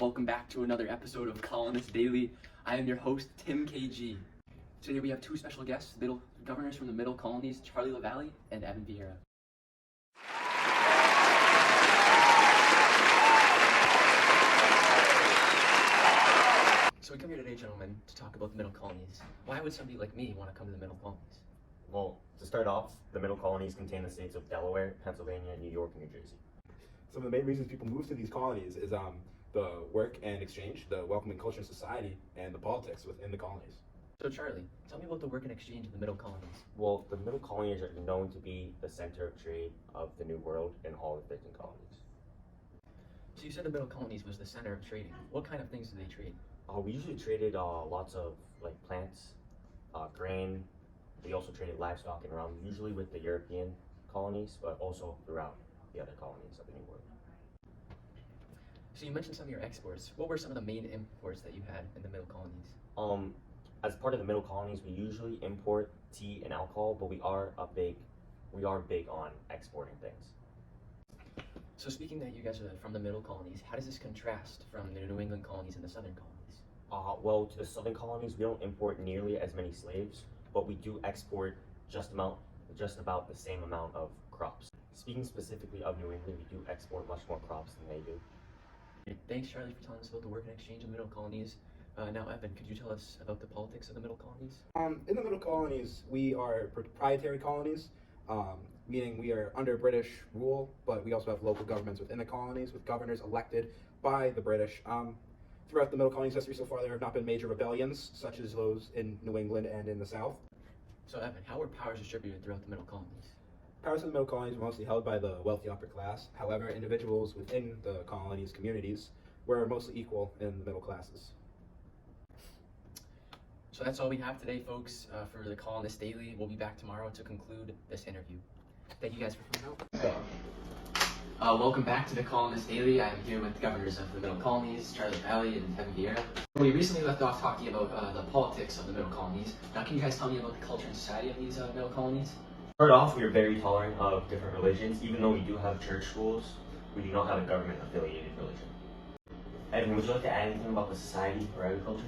Welcome back to another episode of Colonist Daily. I am your host, Tim KG. Today we have two special guests, governors from the Middle Colonies, Charlie LaValle and Evan Vieira. So we come here today, gentlemen, to talk about the Middle Colonies. Why would somebody like me want to come to the Middle Colonies? Well, to start off, the Middle Colonies contain the states of Delaware, Pennsylvania, New York, and New Jersey. Some of the main reasons people move to these colonies is the work and exchange, the welcoming culture and society, and the politics within the colonies. So Charlie, tell me about the work and exchange in the Middle Colonies. Well, the Middle Colonies are known to be the center of trade of the New World and all the 13 colonies. So you said the Middle Colonies was the center of trading. What kind of things do they trade? We usually traded lots of plants, grain. We also traded livestock and rum, usually with the European colonies, but also throughout the other colonies of the New World. So you mentioned some of your exports. What were some of the main imports that you had in the Middle Colonies? As part of the Middle Colonies, we usually import tea and alcohol, but we are big on exporting things. So speaking that you guys are from the Middle Colonies, how does this contrast from the New England colonies and the Southern colonies? Well, to the Southern colonies, we don't import nearly as many slaves, but we do export just about the same amount of crops. Speaking specifically of New England, we do export much more crops than they do. Thanks, Charlie, for telling us about the work and exchange in the Middle Colonies. Now, Evan, could you tell us about the politics of the Middle Colonies? In the Middle Colonies, we are proprietary colonies, meaning we are under British rule, but we also have local governments within the colonies with governors elected by the British. Throughout the Middle Colonies history so far, there have not been major rebellions, such as those in New England and in the South. So, Evan, how were powers distributed throughout the Middle Colonies? Powers in the Middle Colonies were mostly held by the wealthy upper class. However, individuals within the colonies' communities were mostly equal in the middle classes. So that's all we have today, folks, for the Colonist Daily. We'll be back tomorrow to conclude this interview. Thank you guys for coming out. Welcome back to the Colonist Daily. I'm here with the governors of the Middle Colonies, Charlie LaValle and Evan Vieira. We recently left off talking about the politics of the Middle Colonies. Now, can you guys tell me about the culture and society of these Middle Colonies? Start off, we are very tolerant of different religions. Even though we do have church schools, we do not have a government-affiliated religion. Evan, would you like to add anything about the society or agriculture?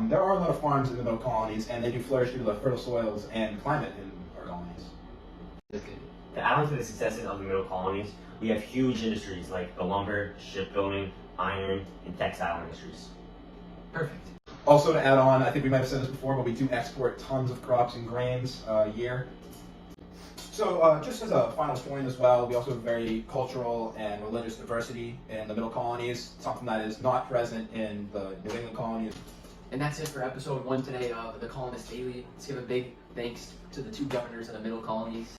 There are a lot of farms in the Middle Colonies, and they do flourish due to the fertile soils and climate in our colonies. That's good. To add on to the successes of the Middle Colonies, we have huge industries like the lumber, shipbuilding, iron, and textile industries. Perfect. Also, to add on, I think we might have said this before, but we do export tons of crops and grains a year. So just as a final point as well, we also have very cultural and religious diversity in the Middle Colonies, something that is not present in the New England colonies. And that's it for episode 1 today of the Colonist Daily. Let's give a big thanks to the two governors of the Middle Colonies.